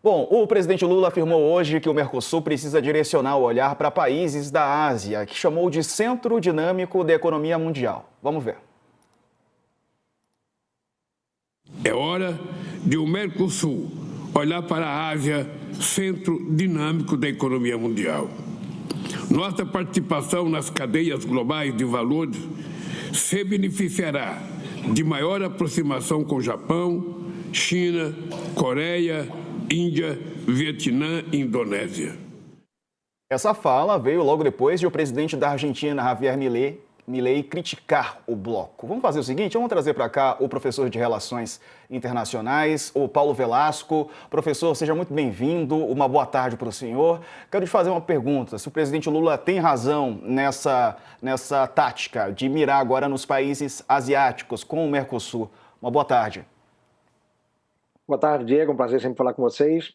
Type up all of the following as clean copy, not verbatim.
Bom, o presidente Lula afirmou hoje que o Mercosul precisa direcionar o olhar para países da Ásia, que chamou de centro dinâmico da economia mundial. Vamos ver. É hora de o Mercosul olhar para a Ásia, centro dinâmico da economia mundial. Nossa participação nas cadeias globais de valores se beneficiará de maior aproximação com Japão, China, Coreia, Índia, Vietnã e Indonésia. Essa fala veio logo depois de o presidente da Argentina, Javier Milei, criticar o bloco. Vamos fazer o seguinte, vamos trazer para cá o professor de Relações Internacionais, o Paulo Velasco. Professor, seja muito bem-vindo, uma boa tarde para o senhor. Quero te fazer uma pergunta, se o presidente Lula tem razão nessa tática de mirar agora nos países asiáticos com o Mercosul. Uma boa tarde. Boa tarde, Diego. Um prazer sempre falar com vocês.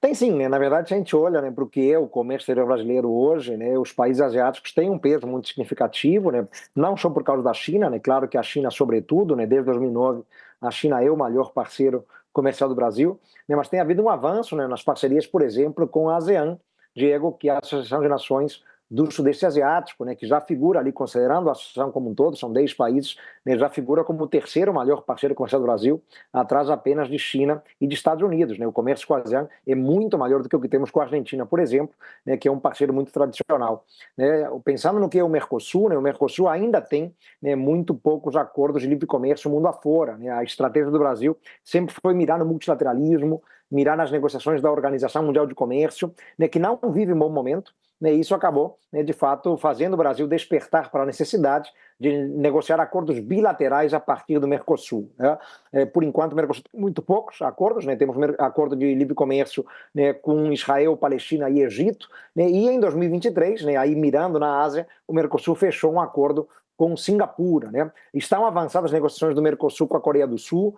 Tem sim, né? Na verdade, se a gente olha, né, para o que é o comércio exterior brasileiro hoje, né, os países asiáticos têm um peso muito significativo, né, não só por causa da China, né, claro que a China, sobretudo, né, desde 2009, a China é o maior parceiro comercial do Brasil, né, mas tem havido um avanço, né, nas parcerias, por exemplo, com a ASEAN, Diego, que é a Associação de Nações do Sudeste Asiático, né, que já figura ali, considerando a associação como um todo, são 10 países, né, já figura como o terceiro maior parceiro comercial do Brasil, atrás apenas de China e de Estados Unidos. Né? O comércio com a ASEAN é muito maior do que o que temos com a Argentina, por exemplo, né, que é um parceiro muito tradicional. Né? Pensando no que é o Mercosul, né, o Mercosul ainda tem, né, muito poucos acordos de livre comércio mundo afora. Né? A estratégia do Brasil sempre foi mirar no multilateralismo, mirar nas negociações da Organização Mundial de Comércio, né, que não vive um bom momento. Né, isso acabou, né, de fato, fazendo o Brasil despertar para a necessidade de negociar acordos bilaterais a partir do Mercosul. Né? Por enquanto, o Mercosul tem muito poucos acordos, né? Temos acordo de livre comércio, né, com Israel, Palestina e Egito, né? E em 2023, né, aí mirando na Ásia, o Mercosul fechou um acordo com Singapura. Né? Estão avançadas as negociações do Mercosul com a Coreia do Sul,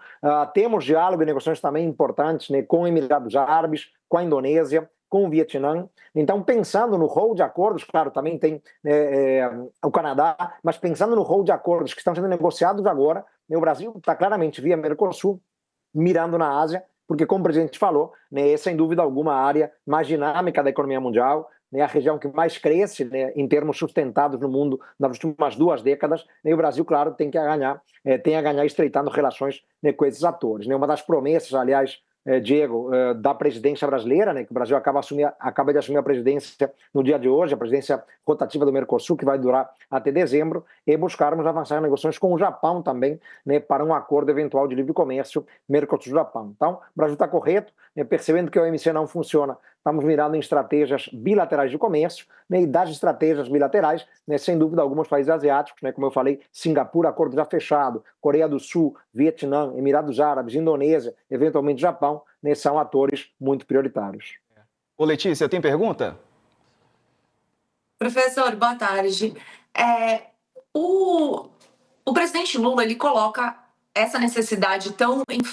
temos diálogo e negociações também importantes, né, com Emirados Árabes, com a Indonésia, com o Vietnã. Então, pensando no rol de acordos, claro, também tem o Canadá, mas pensando no rol de acordos que estão sendo negociados agora, né, o Brasil está claramente via Mercosul, mirando na Ásia, porque, como o presidente falou, né, é sem dúvida alguma a área mais dinâmica da economia mundial, né, a região que mais cresce, né, em termos sustentados no mundo nas últimas 2 décadas, né, e o Brasil, claro, tem a ganhar estreitando relações, né, com esses atores. Né. Uma das promessas, aliás, Diego, da presidência brasileira, né, que o Brasil acaba de assumir a presidência no dia de hoje, a presidência rotativa do Mercosul, que vai durar até dezembro, e buscarmos avançar em negociações com o Japão também, né, para um acordo eventual de livre comércio Mercosul-Japão. Então, o Brasil está correto, né, percebendo que o OMC não funciona, estamos mirando em estratégias bilaterais de comércio, né, e das estratégias bilaterais, né, sem dúvida, alguns países asiáticos, né, como eu falei, Singapura, acordo já fechado, Coreia do Sul, Vietnã, Emirados Árabes, Indonésia, eventualmente Japão, né, são atores muito prioritários. Ô Letícia, tem pergunta? Professor, boa tarde. O presidente Lula, ele coloca essa necessidade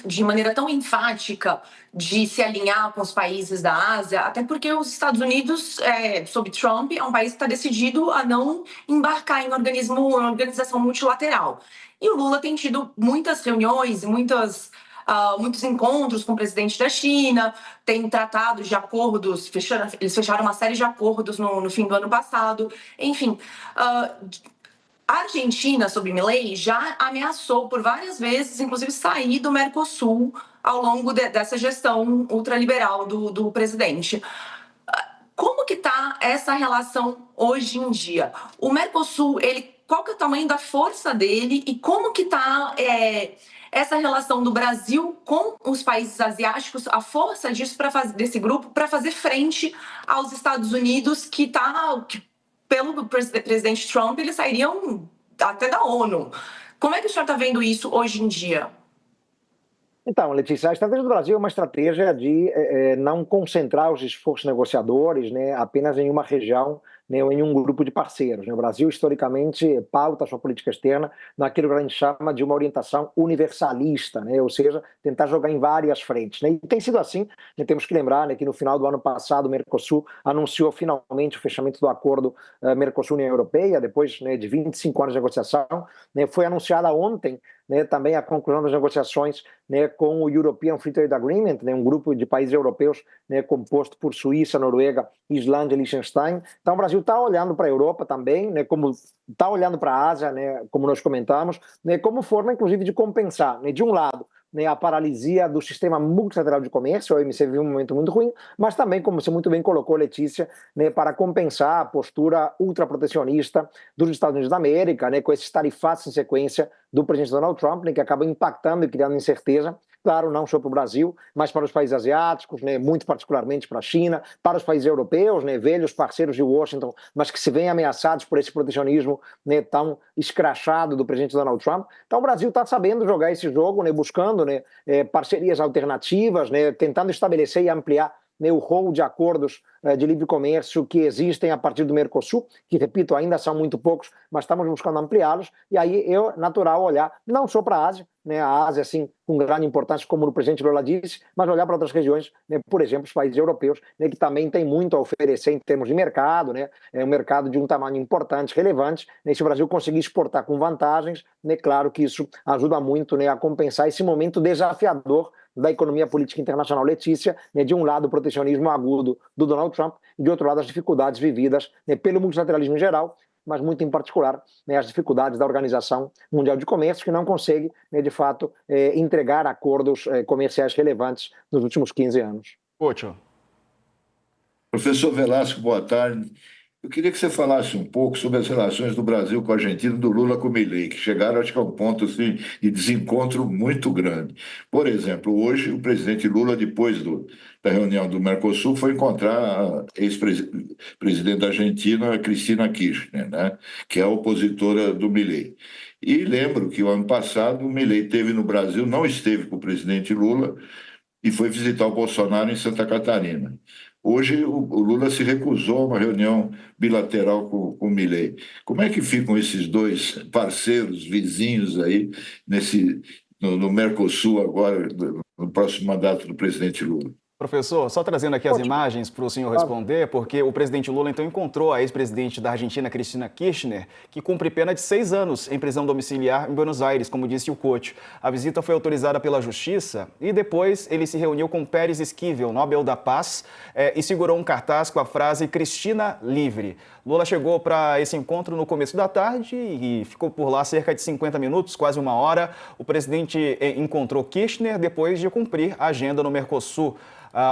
de maneira tão enfática de se alinhar com os países da Ásia, até porque os Estados Unidos, sob Trump, é um país que está decidido a não embarcar em organização multilateral. E o Lula tem tido muitas reuniões, muitos encontros com o presidente da China, tem tratado de acordos, eles fecharam uma série de acordos no fim do ano passado. Enfim, a Argentina, sob Milei, já ameaçou por várias vezes, inclusive, sair do Mercosul ao longo dessa gestão ultraliberal do presidente. Como que está essa relação hoje em dia? O Mercosul, qual que é o tamanho da força dele e como que está essa relação do Brasil com os países asiáticos, a força disso desse grupo para fazer frente aos Estados Unidos, que pelo presidente Trump, eles sairiam até da ONU. Como é que o senhor está vendo isso hoje em dia? Então, Letícia, a estratégia do Brasil é uma estratégia de não concentrar os esforços negociadores, né, apenas em uma região, né, ou em um grupo de parceiros. Né? O Brasil, historicamente, pauta a sua política externa naquilo que a gente chama de uma orientação universalista, né? Ou seja, tentar jogar em várias frentes. Né? E tem sido assim, né? Temos que lembrar, né, que no final do ano passado o Mercosul anunciou finalmente o fechamento do acordo Mercosul-União Europeia, depois, né, de 25 anos de negociação. Né? Foi anunciada ontem né, também a conclusão das negociações, né, com o European Free Trade Agreement, né, um grupo de países europeus, né, composto por Suíça, Noruega, Islândia e Liechtenstein. Então o Brasil está olhando para a Europa também, né, como está olhando para a Ásia, né, como nós comentamos, né, como forma inclusive de compensar, né, de um lado, né, a paralisia do sistema multilateral de comércio, a OMC vive um momento muito ruim, mas também, como você muito bem colocou, Letícia, né, para compensar a postura ultraprotecionista dos Estados Unidos da América, né, com esses tarifatos em sequência do presidente Donald Trump, né, que acabam impactando e criando incerteza, claro, não só para o Brasil, mas para os países asiáticos, né, muito particularmente para a China, para os países europeus, né, velhos parceiros de Washington, mas que se veem ameaçados por esse protecionismo, né, tão escrachado do presidente Donald Trump. Então o Brasil está sabendo jogar esse jogo, né, buscando, né, parcerias alternativas, né, tentando estabelecer e ampliar, né, o rol de acordos de livre comércio que existem a partir do Mercosul, que, repito, ainda são muito poucos, mas estamos buscando ampliá-los, e aí é natural olhar não só para a Ásia, né, a Ásia, assim, com grande importância, como o presidente Lula disse, mas olhar para outras regiões, né, por exemplo, os países europeus, né, que também têm muito a oferecer em termos de mercado, né, é um mercado de um tamanho importante, relevante, né, se o Brasil conseguir exportar com vantagens, né, claro que isso ajuda muito, né, a compensar esse momento desafiador da economia política internacional, Letícia, né, de um lado o protecionismo agudo do Donald Trump e de outro lado as dificuldades vividas, né, pelo multilateralismo em geral, mas muito em particular, né, as dificuldades da Organização Mundial de Comércio, que não consegue, né, de fato, entregar acordos comerciais relevantes nos últimos 15 anos. Couto. Professor Velasco, boa tarde. Eu queria que você falasse um pouco sobre as relações do Brasil com a Argentina e do Lula com o Milei, que chegaram, acho que, a um ponto assim, de desencontro muito grande. Por exemplo, hoje o presidente Lula, depois da reunião do Mercosul, foi encontrar a ex-presidente da Argentina, Cristina Kirchner, né, que é a opositora do Milei. E lembro que o ano passado o Milei esteve no Brasil, não esteve com o presidente Lula, e foi visitar o Bolsonaro em Santa Catarina. Hoje, o Lula se recusou a uma reunião bilateral com o Milei. Como é que ficam esses dois parceiros, vizinhos aí, no Mercosul agora, no próximo mandato do presidente Lula? Professor, só trazendo aqui as imagens para o senhor responder, porque o presidente Lula então encontrou a ex-presidente da Argentina, Cristina Kirchner, que cumpre pena de 6 anos em prisão domiciliar em Buenos Aires, como disse o Couto. A visita foi autorizada pela Justiça e depois ele se reuniu com Pérez Esquivel, Nobel da Paz, e segurou um cartaz com a frase Cristina livre. Lula chegou para esse encontro no começo da tarde e ficou por lá cerca de 50 minutos, quase uma hora. O presidente encontrou Kirchner depois de cumprir a agenda no Mercosul.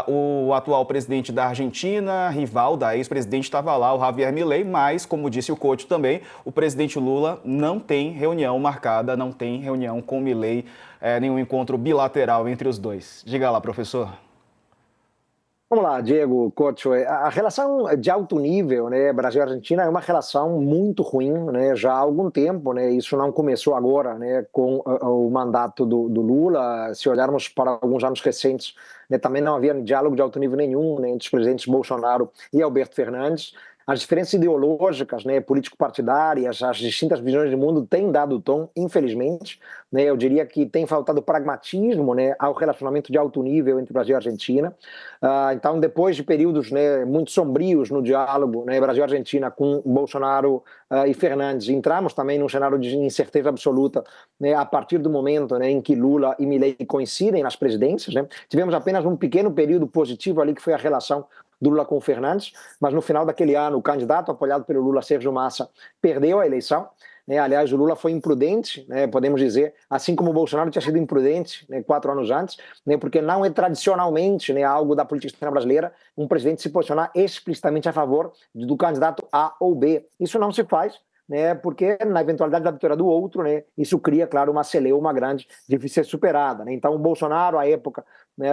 O atual presidente da Argentina, rival da ex-presidente, estava lá, o Javier Milei, mas, como disse o Couto também, o presidente Lula não tem reunião marcada, não tem reunião com Milei, nenhum encontro bilateral entre os dois. Diga lá, professor. Vamos lá, Diego, Couto. A relação de alto nível, né, Brasil-Argentina é uma relação muito ruim, né, já há algum tempo, né, isso não começou agora, né, com o mandato do Lula. Se olharmos para alguns anos recentes, né, também não havia diálogo de alto nível nenhum, né, entre os presidentes Bolsonaro e Alberto Fernandes. As diferenças ideológicas, né, político-partidárias, as distintas visões de mundo têm dado tom, infelizmente. Né, eu diria que tem faltado pragmatismo, né, ao relacionamento de alto nível entre Brasil e Argentina. Então, depois de períodos, né, muito sombrios no diálogo, né, Brasil e Argentina com Bolsonaro e Fernandes, entramos também num cenário de incerteza absoluta, né, a partir do momento, né, em que Lula e Milei coincidem nas presidências. Né. Tivemos apenas um pequeno período positivo ali, que foi a relação do Lula com o Fernandes, mas no final daquele ano o candidato apoiado pelo Lula, Sérgio Massa, perdeu a eleição. Né? Aliás, o Lula foi imprudente, né? Podemos dizer, assim como o Bolsonaro tinha sido imprudente, né, 4 anos antes, né? Porque não é tradicionalmente, né, algo da política externa brasileira um presidente se posicionar explicitamente a favor do candidato A ou B. Isso não se faz, né, porque na eventualidade da vitória do outro, né, isso cria, claro, uma celeuma grande, difícil de ser superada. Né? Então o Bolsonaro, à época, né,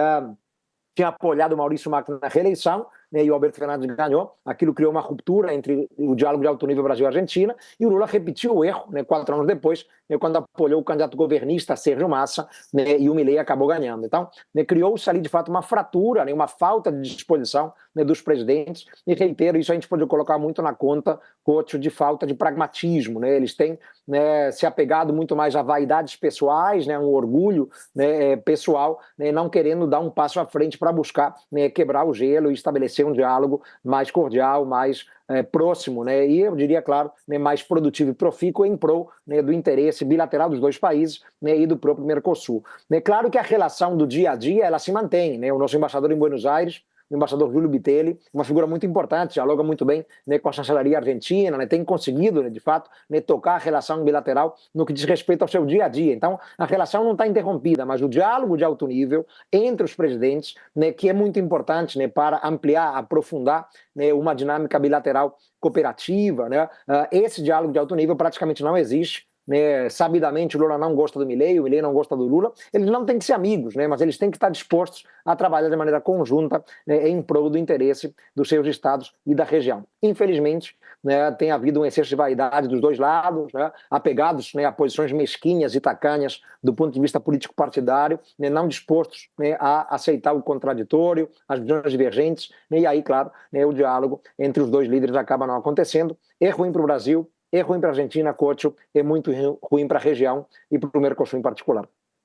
tinha apoiado o Maurício Macri na reeleição, né, e o Alberto Fernandes ganhou. Aquilo criou uma ruptura entre o diálogo de alto nível Brasil e Argentina, e o Lula repetiu o erro, né, 4 anos depois, né, quando apoiou o candidato governista Sérgio Massa, né, e o Milei acabou ganhando. Então, né, criou-se ali, de fato, uma fratura, né, uma falta de disposição, né, dos presidentes, e reitero, isso a gente pode colocar muito na conta, Couto, de falta de pragmatismo. Né, eles têm, né, se apegado muito mais a vaidades pessoais, né, um orgulho, né, pessoal, né, não querendo dar um passo à frente para buscar, né, quebrar o gelo e estabelecer um diálogo mais cordial, mais próximo, né, e eu diria, claro, né, mais produtivo e profícuo em prol, né, do interesse bilateral dos dois países, né, e do próprio Mercosul. É claro que a relação do dia a dia ela se mantém, né, o nosso embaixador em Buenos Aires, o embaixador Júlio Bitelli, uma figura muito importante, dialoga muito bem, né, com a chancelaria argentina, né, tem conseguido, né, de fato, né, tocar a relação bilateral no que diz respeito ao seu dia a dia. Então, a relação não está interrompida, mas o diálogo de alto nível entre os presidentes, né, que é muito importante, né, para ampliar, aprofundar, né, uma dinâmica bilateral cooperativa, né, esse diálogo de alto nível praticamente não existe. Né, sabidamente o Lula não gosta do Milei, o Milei não gosta do Lula, eles não têm que ser amigos, né, mas eles têm que estar dispostos a trabalhar de maneira conjunta, né, em prol do interesse dos seus estados e da região. Infelizmente, né, tem havido um excesso de vaidade dos dois lados, né, apegados, né, a posições mesquinhas e tacanhas do ponto de vista político-partidário, né, não dispostos, né, a aceitar o contraditório, as visões divergentes, né, e aí, claro, né, o diálogo entre os dois líderes acaba não acontecendo. É ruim para o Brasil, é ruim para a Argentina, Cocho, é muito ruim para a região e para o Mercosul em particular.